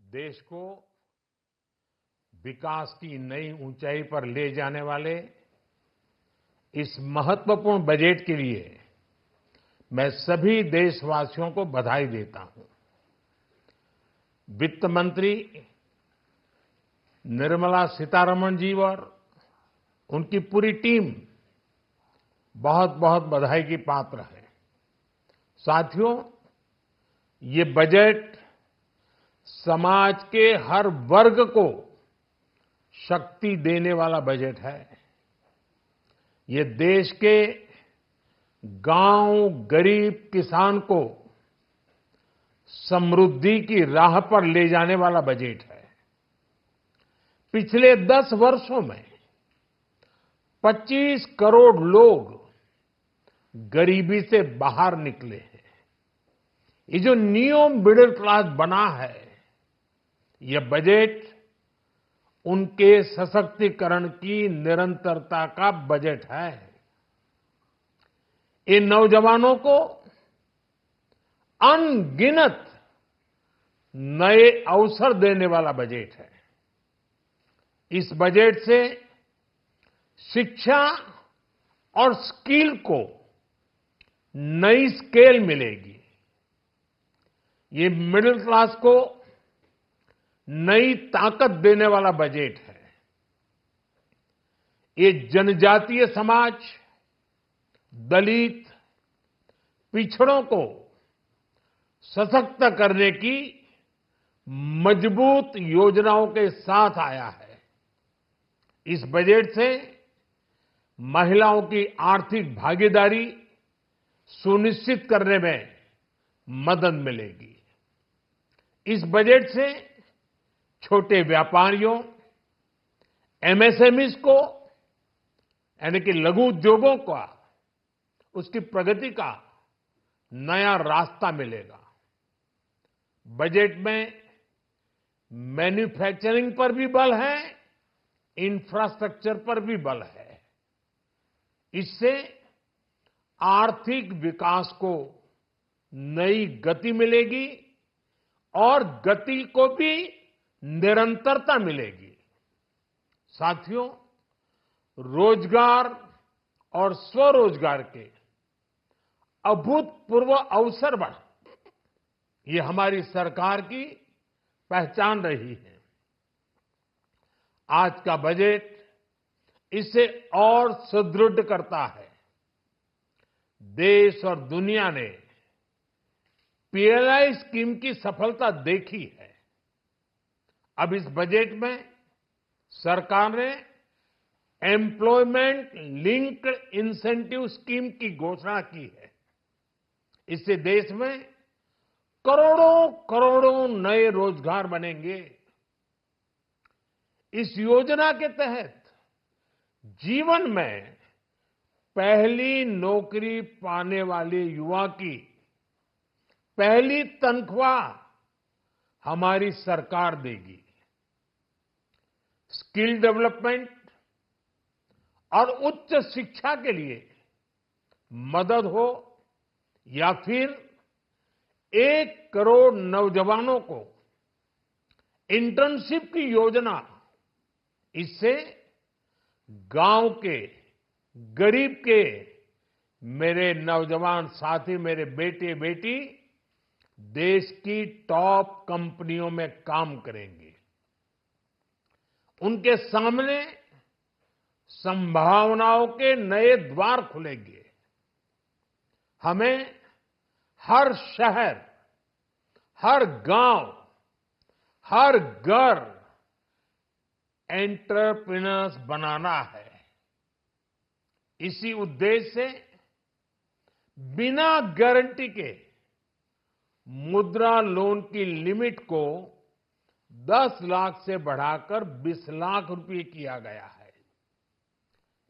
देश को विकास की नई ऊंचाई पर ले जाने वाले इस महत्वपूर्ण बजट के लिए मैं सभी देशवासियों को बधाई देता हूं। वित्त मंत्री निर्मला सीतारमण जी और उनकी पूरी टीम बहुत बहुत बधाई की पात्र है। साथियों, ये बजट समाज के हर वर्ग को शक्ति देने वाला बजट है। ये देश के गांव, गरीब किसान को समृद्धि की राह पर ले जाने वाला बजट है। पिछले 10 वर्षों में 25 करोड़ लोग गरीबी से बाहर निकले हैं। ये जो न्यू मिडिल क्लास बना है, ये बजट उनके सशक्तिकरण की निरंतरता का बजट है। इन नौजवानों को अनगिनत नए अवसर देने वाला बजट है। इस बजट से शिक्षा और स्किल को नई स्केल मिलेगी। ये मिडिल क्लास को नई ताकत देने वाला बजट है। ये जनजातीय समाज, दलित, पिछड़ों को सशक्त करने की मजबूत योजनाओं के साथ आया है। इस बजट से महिलाओं की आर्थिक भागीदारी सुनिश्चित करने में मदद मिलेगी। इस बजट से छोटे व्यापारियों, एमएसएमईज को यानी कि लघु उद्योगों का उसकी प्रगति का नया रास्ता मिलेगा। बजट में मैन्युफैक्चरिंग पर भी बल है, इंफ्रास्ट्रक्चर पर भी बल है। इससे आर्थिक विकास को नई गति मिलेगी और गति को भी निरंतरता मिलेगी। साथियों, रोजगार और स्वरोजगार के अभूतपूर्व अवसर बढ़, ये हमारी सरकार की पहचान रही है। आज का बजट इसे और सुदृढ़ करता है। देश और दुनिया ने पीएलआई स्कीम की सफलता देखी है। अब इस बजट में सरकार ने एम्प्लॉयमेंट लिंक्ड इंसेंटिव स्कीम की घोषणा की है। इससे देश में करोड़ों करोड़ों नए रोजगार बनेंगे। इस योजना के तहत जीवन में पहली नौकरी पाने वाले युवा की पहली तनख्वाह हमारी सरकार देगी। स्किल डेवलपमेंट और उच्च शिक्षा के लिए मदद हो या फिर 1 करोड़ नौजवानों को इंटर्नशिप की योजना, इससे गांव के, गरीब के मेरे नौजवान साथी, मेरे बेटे बेटी देश की टॉप कंपनियों में काम करेंगे। उनके सामने संभावनाओं के नए द्वार खुलेंगे। हमें हर शहर, हर गांव, हर घर एंटरप्रेन्योर्स बनाना है। इसी उद्देश्य से बिना गारंटी के मुद्रा लोन की लिमिट को 10 लाख से बढ़ाकर 20 लाख रुपए किया गया है।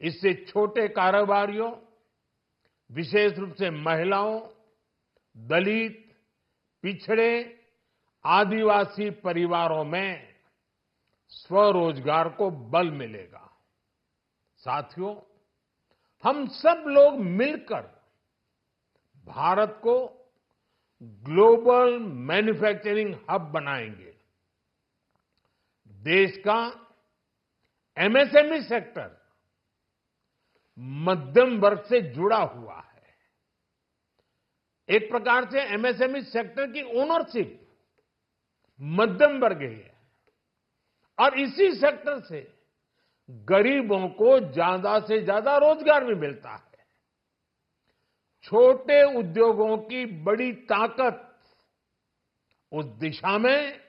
इससे छोटे कारोबारियों, विशेष रूप से महिलाओं, दलित, पिछड़े, आदिवासी परिवारों में स्वरोजगार को बल मिलेगा। साथियों, हम सब लोग मिलकर भारत को ग्लोबल मैन्युफैक्चरिंग हब बनाएंगे। देश का एमएसएमई सेक्टर मध्यम वर्ग से जुड़ा हुआ है। एक प्रकार से एमएसएमई सेक्टर की ओनरशिप मध्यम वर्ग ही है और इसी सेक्टर से गरीबों को ज्यादा से ज्यादा रोजगार भी मिलता है। छोटे उद्योगों की बड़ी ताकत उस दिशा में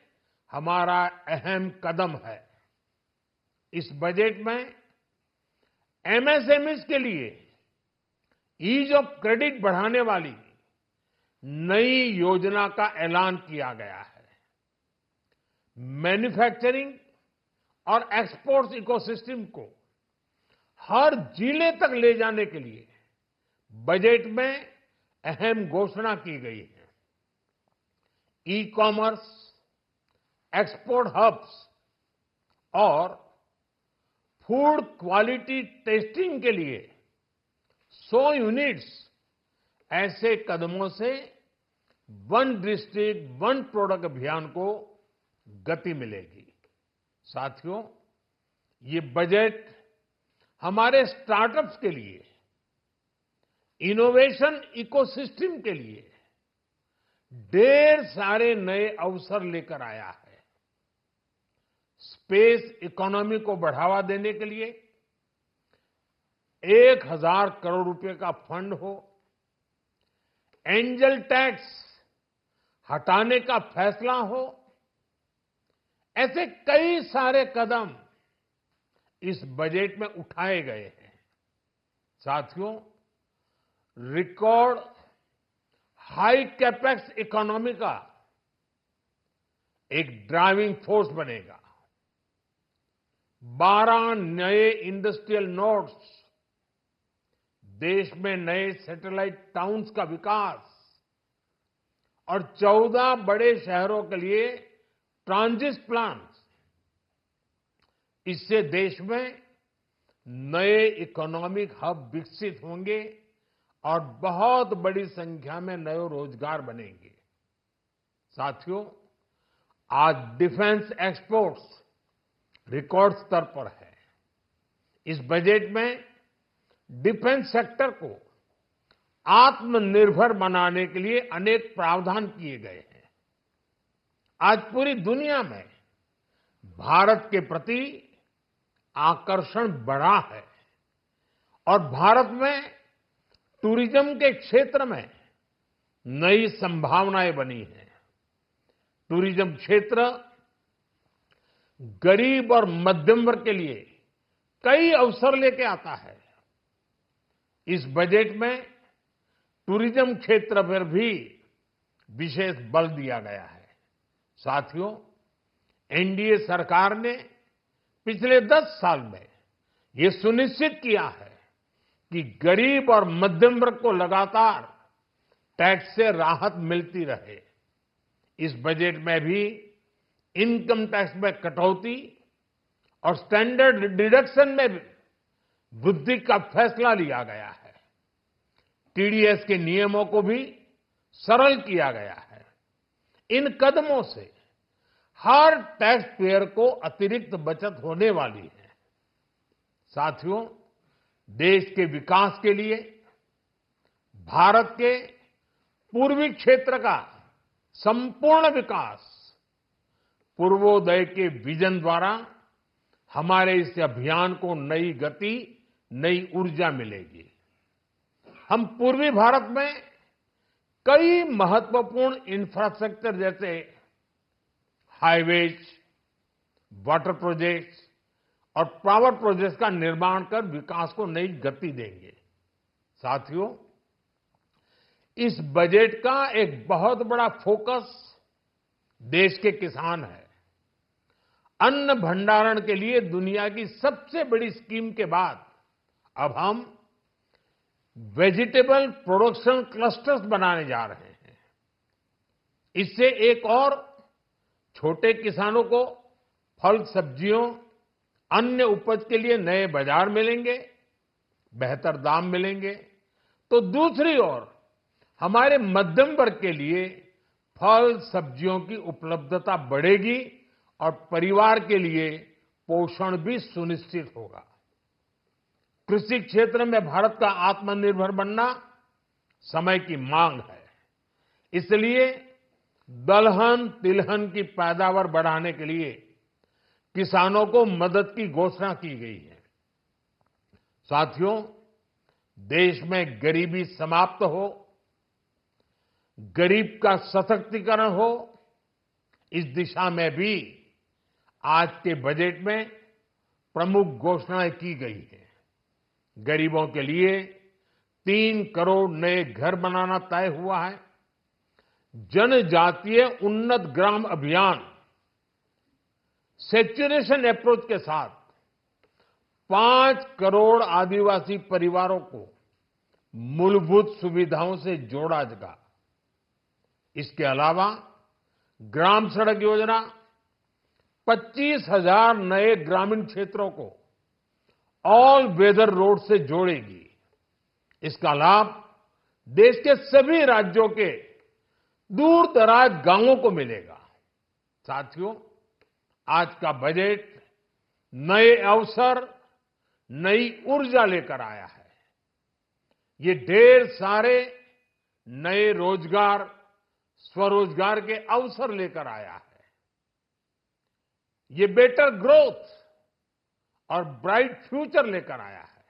हमारा अहम कदम है। इस बजट में एमएसएमईज के लिए ईज ऑफ क्रेडिट बढ़ाने वाली नई योजना का ऐलान किया गया है। मैन्युफैक्चरिंग और एक्सपोर्ट्स इकोसिस्टम को हर जिले तक ले जाने के लिए बजट में अहम घोषणा की गई है। ई कॉमर्स, एक्सपोर्ट हब्स और फूड क्वालिटी टेस्टिंग के लिए 100 यूनिट्स, ऐसे कदमों से वन डिस्ट्रिक्ट वन प्रोडक्ट अभियान को गति मिलेगी। साथियों, ये बजट हमारे स्टार्टअप्स के लिए, इनोवेशन इकोसिस्टम के लिए ढेर सारे नए अवसर लेकर आया है। स्पेस इकोनॉमी को बढ़ावा देने के लिए 1000 करोड़ रुपए का फंड हो, एंजल टैक्स हटाने का फैसला हो, ऐसे कई सारे कदम इस बजट में उठाए गए हैं। साथियों, रिकॉर्ड हाई कैपेक्स इकोनॉमी का एक ड्राइविंग फोर्स बनेगा। 12 नए इंडस्ट्रियल नोड्स, देश में नए सैटेलाइट टाउन्स का विकास और 14 बड़े शहरों के लिए ट्रांजिट प्लान्स, इससे देश में नए इकोनॉमिक हब विकसित होंगे और बहुत बड़ी संख्या में नए रोजगार बनेंगे। साथियों, आज डिफेंस एक्सपोर्ट्स रिकॉर्ड स्तर पर है। इस बजट में डिफेंस सेक्टर को आत्मनिर्भर बनाने के लिए अनेक प्रावधान किए गए हैं। आज पूरी दुनिया में भारत के प्रति आकर्षण बढ़ा है और भारत में टूरिज्म के क्षेत्र में नई संभावनाएं बनी हैं। टूरिज्म क्षेत्र गरीब और मध्यम वर्ग के लिए कई अवसर लेके आता है। इस बजट में टूरिज्म क्षेत्र पर भी विशेष बल दिया गया है। साथियों, एनडीए सरकार ने पिछले 10 साल में ये सुनिश्चित किया है कि गरीब और मध्यम वर्ग को लगातार टैक्स से राहत मिलती रहे। इस बजट में भी इनकम टैक्स में कटौती और स्टैंडर्ड डिडक्शन में भी वृद्धि का फैसला लिया गया है। टीडीएस के नियमों को भी सरल किया गया है। इन कदमों से हर टैक्स पेयर को अतिरिक्त बचत होने वाली है। साथियों, देश के विकास के लिए भारत के पूर्वी क्षेत्र का संपूर्ण विकास पूर्वोदय के विजन द्वारा हमारे इस अभियान को नई गति, नई ऊर्जा मिलेगी। हम पूर्वी भारत में कई महत्वपूर्ण इंफ्रास्ट्रक्चर जैसे हाईवेज, वाटर प्रोजेक्ट्स और पावर प्रोजेक्ट्स का निर्माण कर विकास को नई गति देंगे। साथियों, इस बजट का एक बहुत बड़ा फोकस देश के किसान है। अन्न भंडारण के लिए दुनिया की सबसे बड़ी स्कीम के बाद अब हम वेजिटेबल प्रोडक्शन क्लस्टर्स बनाने जा रहे हैं। इससे एक और छोटे किसानों को फल, सब्जियों, अन्य उपज के लिए नए बाजार मिलेंगे, बेहतर दाम मिलेंगे, तो दूसरी ओर हमारे मध्यम वर्ग के लिए फल, सब्जियों की उपलब्धता बढ़ेगी और परिवार के लिए पोषण भी सुनिश्चित होगा। कृषि क्षेत्र में भारत का आत्मनिर्भर बनना समय की मांग है। इसलिए दलहन तिलहन की पैदावार बढ़ाने के लिए किसानों को मदद की घोषणा की गई है। साथियों, देश में गरीबी समाप्त हो, गरीब का सशक्तिकरण हो, इस दिशा में भी आज के बजट में प्रमुख घोषणाएं की गई हैं। गरीबों के लिए 3 करोड़ नए घर बनाना तय हुआ है। जनजातीय उन्नत ग्राम अभियान सैचुरेशन अप्रोच के साथ 5 करोड़ आदिवासी परिवारों को मूलभूत सुविधाओं से जोड़ा जाएगा। इसके अलावा ग्राम सड़क योजना 25,000 नए ग्रामीण क्षेत्रों को ऑल वेदर रोड से जोड़ेगी। इसका लाभ देश के सभी राज्यों के दूर दराज गांवों को मिलेगा। साथियों, आज का बजट नए अवसर, नई ऊर्जा लेकर आया है। ये ढेर सारे नए रोजगार, स्वरोजगार के अवसर लेकर आया है। ये बेटर ग्रोथ और ब्राइट फ्यूचर लेकर आया है।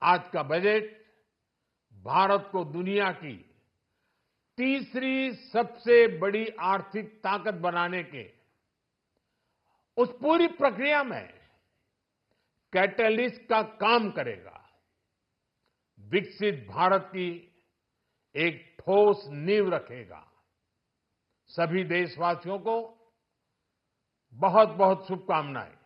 आज का बजट भारत को दुनिया की तीसरी सबसे बड़ी आर्थिक ताकत बनाने के उस पूरी प्रक्रिया में कैटलिस्ट का काम करेगा। विकसित भारत की एक ठोस नींव रखेगा। सभी देशवासियों को बहुत बहुत शुभकामनाएं।